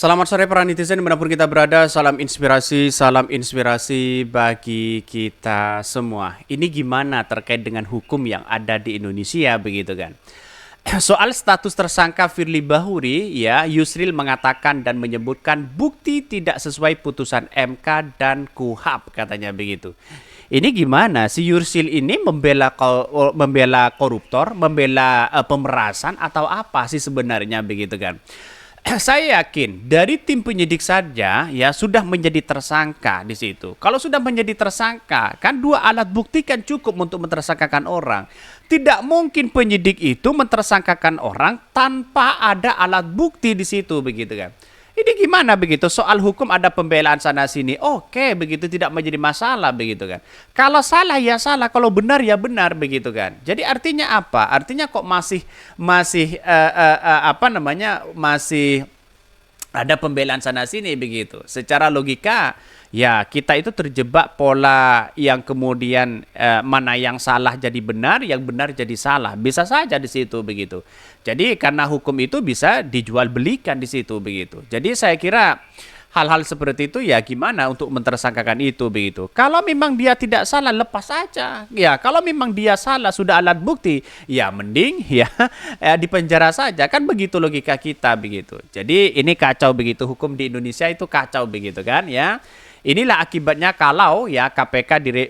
Selamat sore para netizen dimanapun kita berada, salam inspirasi bagi kita semua. Ini gimana terkait dengan hukum yang ada di Indonesia begitu kan? Soal status tersangka Firly Bahuri, ya Yusril mengatakan dan menyebutkan bukti tidak sesuai putusan MK dan KUHAP katanya begitu. Ini gimana si Yusril ini membela koruptor, membela pemerasan atau apa sih sebenarnya begitu kan? Saya yakin dari tim penyidik saja ya sudah menjadi tersangka di situ. Kalau sudah menjadi tersangka, kan dua alat bukti kan cukup untuk mentersangkakan orang. Tidak mungkin penyidik itu mentersangkakan orang tanpa ada alat bukti di situ begitu kan. Ini gimana begitu? Soal hukum ada pembelaan sana sini. Oke, begitu tidak menjadi masalah begitu kan. Kalau salah ya salah, kalau benar ya benar begitu kan. Jadi artinya apa? Artinya kok masih ada pembelaan sana sini begitu. Secara logika ya kita itu terjebak pola yang kemudian mana yang salah jadi benar, yang benar jadi salah. Bisa saja di situ begitu. Jadi karena hukum itu bisa dijual belikan di situ begitu. Jadi saya kira hal-hal seperti itu ya gimana untuk mentersangkakan itu begitu. Kalau memang dia tidak salah lepas saja. Ya, kalau memang dia salah sudah alat bukti, ya mending ya di penjara saja. Kan begitu logika kita begitu. Jadi ini kacau begitu, hukum di Indonesia itu kacau begitu kan ya. Inilah akibatnya kalau ya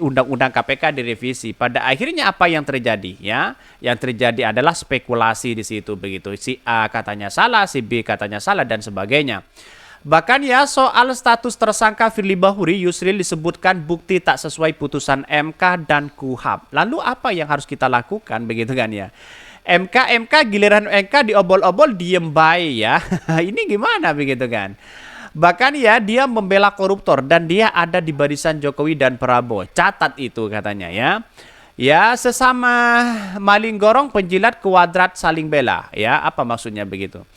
undang-undang KPK direvisi. Pada akhirnya apa yang terjadi ya? Yang terjadi adalah spekulasi di situ begitu. Si A katanya salah, si B katanya salah dan sebagainya. Bahkan ya soal status tersangka Firly Bahuri, Yusril disebutkan bukti tak sesuai putusan MK dan KUHAP. Lalu apa yang harus kita lakukan begitu kan ya? Giliran MK diobol-obol diem baik ya. Ini gimana begitu kan? Bahkan ya dia membela koruptor dan dia ada di barisan Jokowi dan Prabowo. Catat itu katanya ya. Ya sesama maling gorong penjilat kuadrat saling bela. Ya apa maksudnya begitu?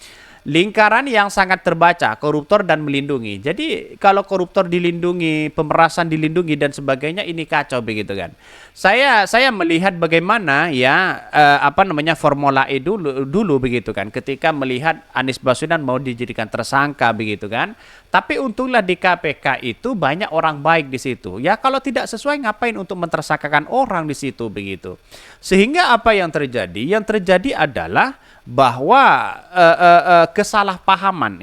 Lingkaran yang sangat terbaca, koruptor dan melindungi. Jadi kalau koruptor dilindungi, pemerasan dilindungi dan sebagainya ini kacau begitu kan. Saya melihat bagaimana ya Formula E dulu begitu kan ketika melihat Anies Baswedan mau dijadikan tersangka begitu kan. Tapi untunglah di KPK itu banyak orang baik di situ. Ya kalau tidak sesuai ngapain untuk mentersangkakan orang di situ begitu. Sehingga apa yang terjadi? Yang terjadi adalah bahwa kesalahpahaman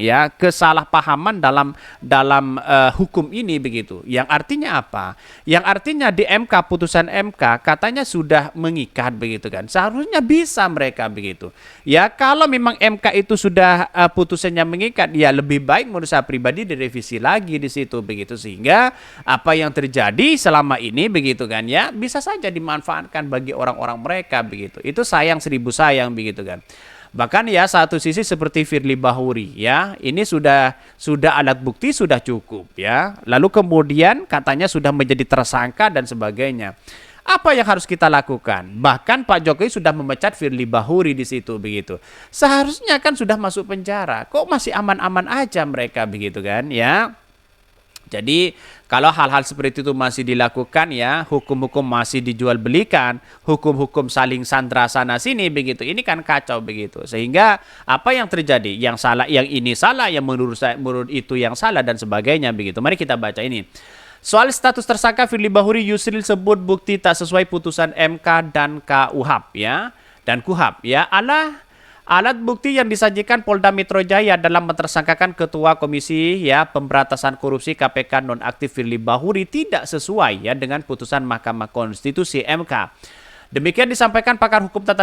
dalam hukum ini begitu. Yang artinya apa? Yang artinya di MK putusan MK katanya sudah mengikat begitu kan. Seharusnya bisa mereka begitu. Ya kalau memang MK itu sudah putusannya mengikat, ya lebih baik menurut saya pribadi direvisi lagi di situ begitu sehingga apa yang terjadi selama ini begitu kan ya bisa saja dimanfaatkan bagi orang-orang mereka begitu. Itu sayang seribu sayang begitu kan. Bahkan ya satu sisi seperti Firly Bahuri ya, ini sudah alat bukti sudah cukup ya. Lalu kemudian katanya sudah menjadi tersangka dan sebagainya. Apa yang harus kita lakukan? Bahkan Pak Jokowi sudah memecat Firly Bahuri di situ begitu. Seharusnya kan sudah masuk penjara. Kok masih aman-aman aja mereka begitu kan ya? Jadi kalau hal-hal seperti itu masih dilakukan ya, hukum-hukum masih dijual belikan, hukum-hukum saling sandra sana sini begitu. Ini kan kacau begitu. Sehingga apa yang terjadi? Yang salah, yang ini salah, yang menurut itu yang salah dan sebagainya begitu. Mari kita baca ini. Soal status tersangka Firly Bahuri, Yusril sebut bukti tak sesuai putusan MK dan KUHAP ya. Dan KUHAP ya. Alat bukti yang disajikan Polda Metro Jaya dalam mentersangkakan Ketua Komisi ya Pemberantasan Korupsi KPK nonaktif Firly Bahuri tidak sesuai ya dengan putusan Mahkamah Konstitusi MK. Demikian disampaikan pakar hukum tata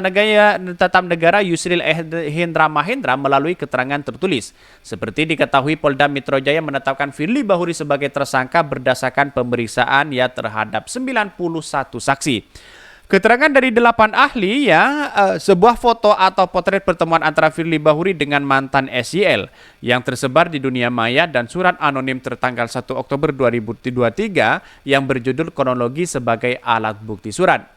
negara Yusril Hendra Mahendra melalui keterangan tertulis. Seperti diketahui Polda Metro Jaya menetapkan Firly Bahuri sebagai tersangka berdasarkan pemeriksaan ya terhadap 91 saksi. Keterangan dari 8 ahli ya, sebuah foto atau potret pertemuan antara Firly Bahuri dengan mantan SYL yang tersebar di dunia maya dan surat anonim tertanggal 1 Oktober 2023 yang berjudul kronologi sebagai alat bukti surat.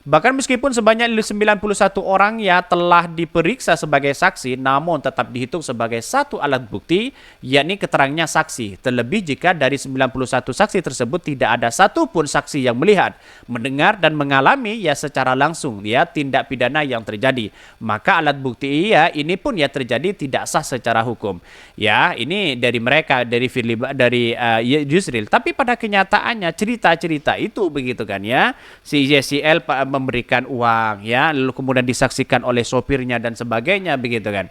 Bahkan meskipun sebanyak 91 orang ya telah diperiksa sebagai saksi, namun tetap dihitung sebagai satu alat bukti, yakni keterangannya saksi. Terlebih jika dari 91 saksi tersebut tidak ada satupun saksi yang melihat, mendengar dan mengalami ya secara langsung ya tindak pidana yang terjadi. Maka alat bukti ya ini pun ya terjadi tidak sah secara hukum. Ya, ini dari mereka dari Yusril. Tapi pada kenyataannya cerita-cerita itu begitu kan ya. Si YCL memberikan uang ya, lalu kemudian disaksikan oleh sopirnya dan sebagainya begitu kan.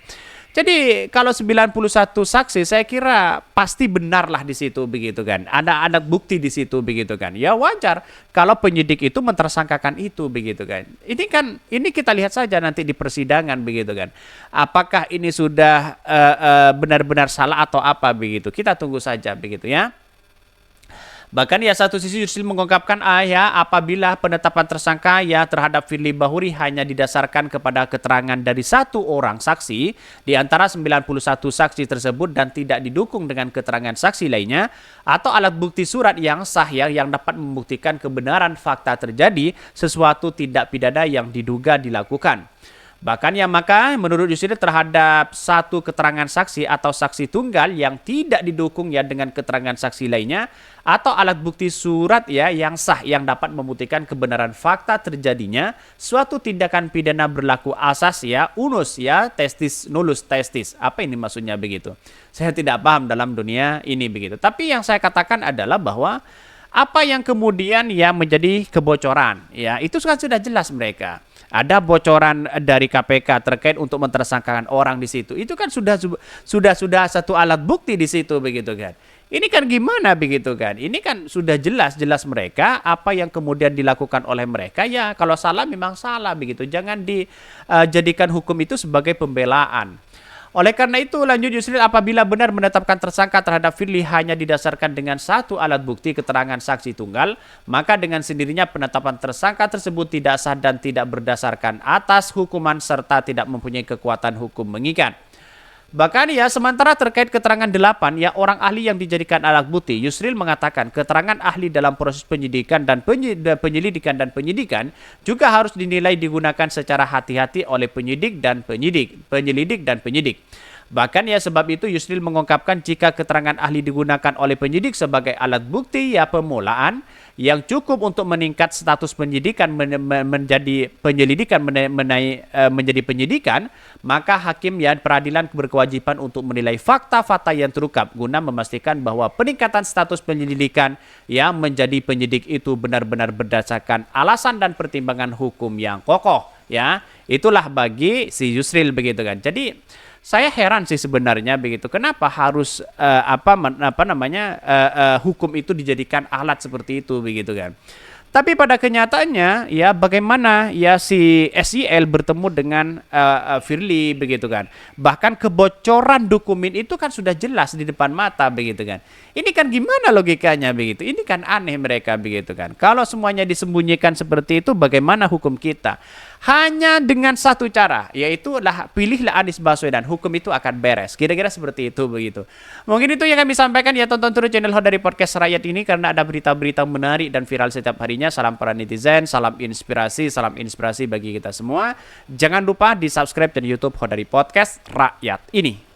Jadi kalau 91 saksi saya kira pasti benarlah di situ begitu kan. Ada alat bukti di situ begitu kan. Ya wajar kalau penyidik itu mentersangkakan itu begitu kan. Ini kita lihat saja nanti di persidangan begitu kan. Apakah ini sudah benar-benar salah atau apa begitu. Kita tunggu saja begitu ya. Bahkan ya satu sisi Yusril mengungkapkan ya apabila penetapan tersangka ya terhadap Firly Bahuri hanya didasarkan kepada keterangan dari satu orang saksi di antara 91 saksi tersebut dan tidak didukung dengan keterangan saksi lainnya atau alat bukti surat yang sah ya yang dapat membuktikan kebenaran fakta terjadi sesuatu tindak pidana yang diduga dilakukan. Bahkan ya maka menurut Yusril terhadap satu keterangan saksi atau saksi tunggal yang tidak didukung ya dengan keterangan saksi lainnya atau alat bukti surat ya yang sah yang dapat membuktikan kebenaran fakta terjadinya suatu tindakan pidana berlaku asas ya unus ya testis nullus testis. Apa ini maksudnya begitu? Saya tidak paham dalam dunia ini begitu. Tapi yang saya katakan adalah bahwa apa yang kemudian ya menjadi kebocoran ya itu kan sudah jelas mereka. Ada bocoran dari KPK terkait untuk mentersangkakan orang di situ. Itu kan sudah satu alat bukti di situ begitu kan. Ini kan gimana begitu kan? Ini kan sudah jelas mereka apa yang kemudian dilakukan oleh mereka ya kalau salah memang salah begitu. Jangan dijadikan hukum itu sebagai pembelaan. Oleh karena itu, lanjut Yusril, apabila benar menetapkan tersangka terhadap Firly hanya didasarkan dengan satu alat bukti keterangan saksi tunggal, maka dengan sendirinya penetapan tersangka tersebut tidak sah dan tidak berdasarkan atas hukuman serta tidak mempunyai kekuatan hukum mengikat. Bahkan ya sementara terkait keterangan 8 ya orang ahli yang dijadikan alat bukti, Yusril mengatakan keterangan ahli dalam proses penyidikan dan penyelidikan dan penyidikan juga harus dinilai digunakan secara hati-hati oleh penyelidik dan penyidik. Bahkan ya sebab itu Yusril mengungkapkan jika keterangan ahli digunakan oleh penyidik sebagai alat bukti ya pemulaan yang cukup untuk meningkat status penyidikan menjadi penyelidikan menjadi penyidikan, maka hakim ya peradilan berkewajiban untuk menilai fakta-fakta yang terungkap guna memastikan bahwa peningkatan status penyelidikan yang menjadi penyidik itu benar-benar berdasarkan alasan dan pertimbangan hukum yang kokoh ya. Itulah bagi si Yusril begitu kan. Jadi saya heran sih sebenarnya begitu. Kenapa harus hukum itu dijadikan alat seperti itu begitu kan? Tapi pada kenyataannya ya bagaimana ya si SYL bertemu dengan Firly begitu kan. Bahkan kebocoran dokumen itu kan sudah jelas di depan mata begitu kan. Ini kan gimana logikanya begitu? Ini kan aneh mereka begitu kan. Kalau semuanya disembunyikan seperti itu bagaimana hukum kita? Hanya dengan satu cara, yaitu pilihlah Anies Baswedan, hukum itu akan beres. Kira-kira seperti itu begitu. Mungkin itu yang kami sampaikan ya, tonton terus channel Hot dari Podcast Rakyat ini karena ada berita-berita menarik dan viral setiap harinya. Salam para netizen, salam inspirasi bagi kita semua. Jangan lupa di subscribe dan YouTube Hot dari Podcast Rakyat ini.